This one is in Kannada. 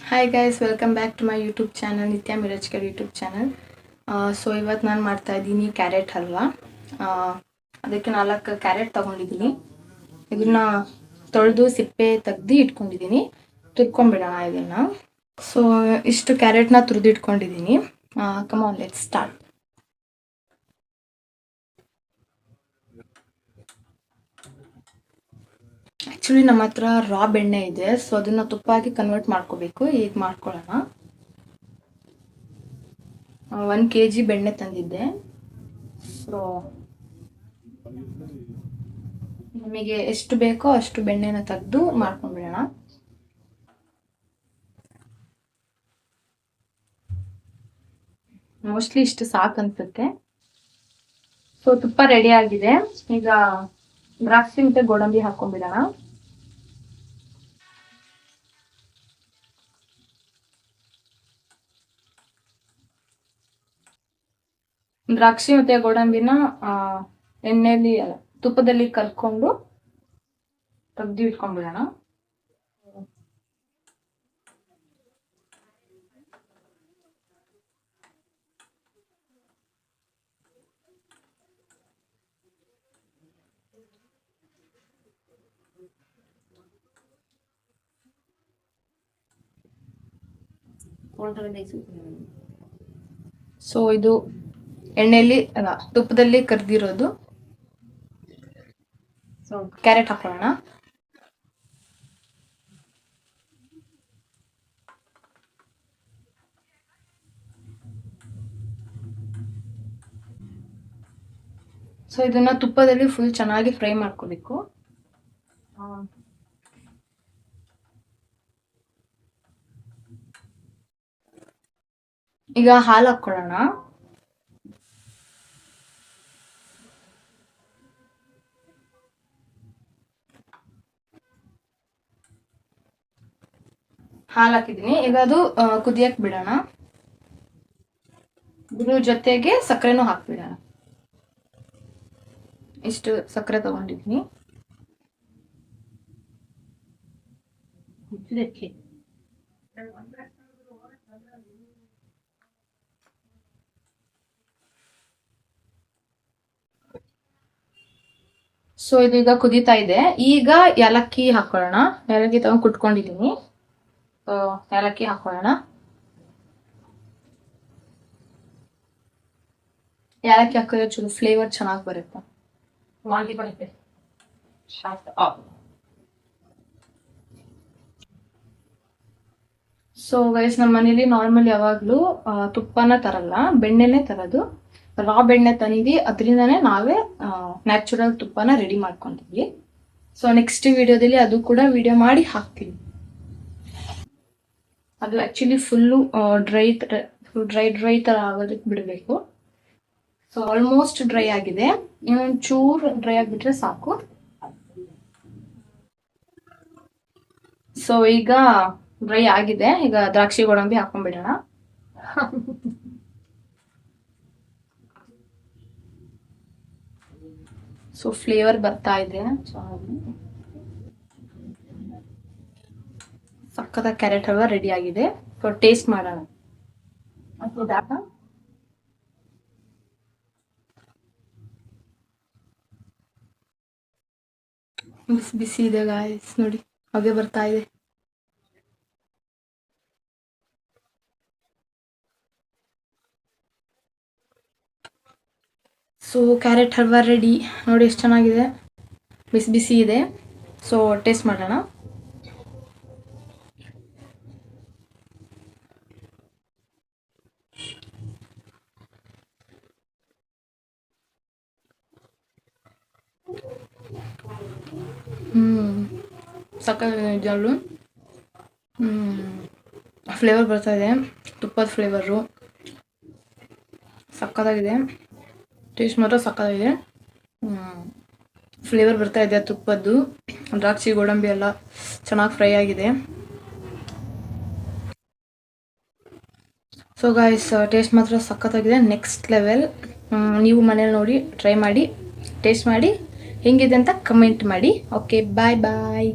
Hi guys, welcome back to my YouTube channel, Nitya Mirajkar YouTube channel. So ಇವತ್ತು ನಾನು ಮಾಡ್ತಾ ಇದ್ದೀನಿ ಕ್ಯಾರೆಟ್ ಹಲ್ವಾ. ಅದಕ್ಕೆ 4 ಕ್ಯಾರೆಟ್ ತೊಗೊಂಡಿದ್ದೀನಿ. ಇದನ್ನ ತೊಳೆದು ಸಿಪ್ಪೆ ತೆಗ್ದು ಇಟ್ಕೊಂಡಿದ್ದೀನಿ. ತುರ್ಕೊಂಡ್ಬಿಡೋಣ ಇದನ್ನು. ಸೊ ಇಷ್ಟು ಕ್ಯಾರೆಟ್ನ ತುರಿದು ಇಟ್ಕೊಂಡಿದ್ದೀನಿ. Come on, let's start. Actually ನಮ್ಮ ಹತ್ರ ರಾ ಬೆಣ್ಣೆ ಇದೆ, ಸೊ ಅದನ್ನು ತುಪ್ಪ ಹಾಕಿ ಕನ್ವರ್ಟ್ ಮಾಡ್ಕೋಬೇಕು. ಈಗ ಮಾಡ್ಕೊಳ್ಳೋಣ. 1 kg ಬೆಣ್ಣೆ ತಂದಿದ್ದೆ. ಸೊ ನಮಗೆ ಎಷ್ಟು ಬೇಕೋ ಅಷ್ಟು ಬೆಣ್ಣೆನ ತೆಗೆದು ಮಾಡ್ಕೊಂಡ್ಬಿಡೋಣ. ಮೋಸ್ಟ್ಲಿ ಇಷ್ಟು ಸಾಕು ಅನ್ಸುತ್ತೆ. ಸೊ ತುಪ್ಪ ರೆಡಿ ಆಗಿದೆ. ಈಗ ದ್ರಾಕ್ಷಿ ಮತ್ತೆ ಗೋಡಂಬಿ ಹಾಕೊಂಡ್ಬಿಡೋಣ. ದ್ರಾಕ್ಷಿ ಮತ್ತೆ ಗೋಡಂಬಿನ ಎಣ್ಣೆಯಲ್ಲಿ ತುಪ್ಪದಲ್ಲಿ ಕಲ್ಕೊಂಡು ತೆಗ್ದು ಇಟ್ಕೊಂಡ್ಬಿಡೋಣ. ಸೊ ಇದು ಎಣ್ಣೆಯಲ್ಲಿ ತುಪ್ಪದಲ್ಲಿ ಕರ್ದಿರೋದು. ಸೊ ಕ್ಯಾರೆಟ್ ಹಾಕೊಳ್ಳೋಣ. ಸೊ ಇದನ್ನ ತುಪ್ಪದಲ್ಲಿ ಫುಲ್ ಚೆನ್ನಾಗಿ ಫ್ರೈ ಮಾಡ್ಕೋಬೇಕು. ಈಗ ಹಾಲು ಹಾಕೊಳ್ಳೋಣ. ಹಾಲು ಹಾಕಿದ್ದೀನಿ. ಈಗ ಅದು ಕುದಿಯಕ್ ಬಿಡೋಣ. ಇದ್ರ ಜೊತೆಗೆ ಸಕ್ಕರೆನೂ ಹಾಕ್ಬಿಡೋಣ. ಇಷ್ಟು ಸಕ್ಕರೆ ತಗೊಂಡಿದ್ದೀನಿ. ಸೊ ಇದೀಗ ಕುದೀತಾ ಇದೆ. ಈಗ ಏಲಕ್ಕಿ ಹಾಕೊಳ್ಳೋಣ. ಏಲಕ್ಕಿ ತಗೊಂಡು ಕುಟ್ಕೊಂಡಿದ್ದೀನಿ. ಏಲಕ್ಕಿ ಹಾಕೊಳ್ಳೋಣ. ಏಲಕ್ಕಿ ಹಾಕಿದ್ರೆ ಚಲೋ ಫ್ಲೇವರ್ ಚೆನ್ನಾಗಿ ಬರುತ್ತೆ. ಸೊ ಗೈಸ್, ನಮ್ಮ ಮನೇಲಿ ನಾರ್ಮಲ್ ಯಾವಾಗ್ಲೂ ತುಪ್ಪನ ತರಲ್ಲ, ಬೆಣ್ಣೆನೆ ತರೋದು. ರಾ ಬೆಣ್ಣೆ ತಂದು ಅದರಿಂದನೇ ನಾವೇ ನ್ಯಾಚುರಲ್ ತುಪ್ಪನ ರೆಡಿ ಮಾಡ್ಕೊಂಡಿದ್ವಿ. ಸೊ ನೆಕ್ಸ್ಟ್ ವಿಡಿಯೋದಲ್ಲಿ ಅದು ಕೂಡ ವಿಡಿಯೋ ಮಾಡಿ ಹಾಕ್ತೀವಿ. ಅದು ಆಕ್ಚುಲಿ ಫುಲ್ಲು ಡ್ರೈ ತರ ಆಗೋದಕ್ಕೆ ಬಿಡಬೇಕು. ಸೊ ಆಲ್ಮೋಸ್ಟ್ ಡ್ರೈ ಆಗಿದೆ. ಇನ್ನೊಂದು ಚೂರು ಡ್ರೈ ಆಗಿಬಿಟ್ರೆ ಸಾಕು. ಸೊ ಈಗ ಡ್ರೈ ಆಗಿದೆ. ಈಗ ದ್ರಾಕ್ಷಿ ಗೋಡಂಬಿ ಹಾಕೊಂಡ್ಬಿಡೋಣ. ಸೊ ಫ್ಲೇವರ್ ಬರ್ತಾ ಇದೆ. ಸಕ್ಕದ ಕ್ಯಾರೆಟ್ ಹಲ್ವಾ ರೆಡಿ ಆಗಿದೆ. ಸೊ ಟೇಸ್ಟ್ ಮಾಡೋಣ. ಬಿಸಿ ಬಿಸಿ ಇದೆ ಗಾಯ್ಸ್, ನೋಡಿ ಹಾಗೆ ಬರ್ತಾ ಇದೆ. So carrot halwa ready. ನೋಡಿ ಎಷ್ಟು ಚೆನ್ನಾಗಿದೆ, ಬಿಸಿ ಬಿಸಿ ಇದೆ. ಸೊ ಟೇಸ್ಟ್ ಮಾಡೋಣ. ಸಕ್ಕತ್ತಾಗಿ ಫ್ಲೇವರ್ ಬರ್ತಾ ಇದೆ. ತುಪ್ಪದ ಫ್ಲೇವರು ಸಕ್ಕತ್ತಾಗಿದೆ. ಟೇಸ್ಟ್ ಮಾತ್ರ ಸಕ್ಕತ್ತಾಗಿದೆ. ಫ್ಲೇವರ್ ಬರ್ತಾ ಇದೆ ತುಪ್ಪದ್ದು. ದ್ರಾಕ್ಷಿ ಗೋಡಂಬಿ ಎಲ್ಲ ಚೆನ್ನಾಗಿ ಫ್ರೈ ಆಗಿದೆ. ಸೊ ಗಾಯ್ಸ್, ಟೇಸ್ಟ್ ಮಾತ್ರ ಸಕ್ಕತ್ತಾಗಿದೆ, ನೆಕ್ಸ್ಟ್ ಲೆವೆಲ್. ನೀವು ಮನೇಲಿ ನೋಡಿ ಟ್ರೈ ಮಾಡಿ, ಟೇಸ್ಟ್ ಮಾಡಿ, ಹೆಂಗಿದೆ ಅಂತ ಕಮೆಂಟ್ ಮಾಡಿ. ಓಕೆ, ಬಾಯ್ ಬಾಯ್.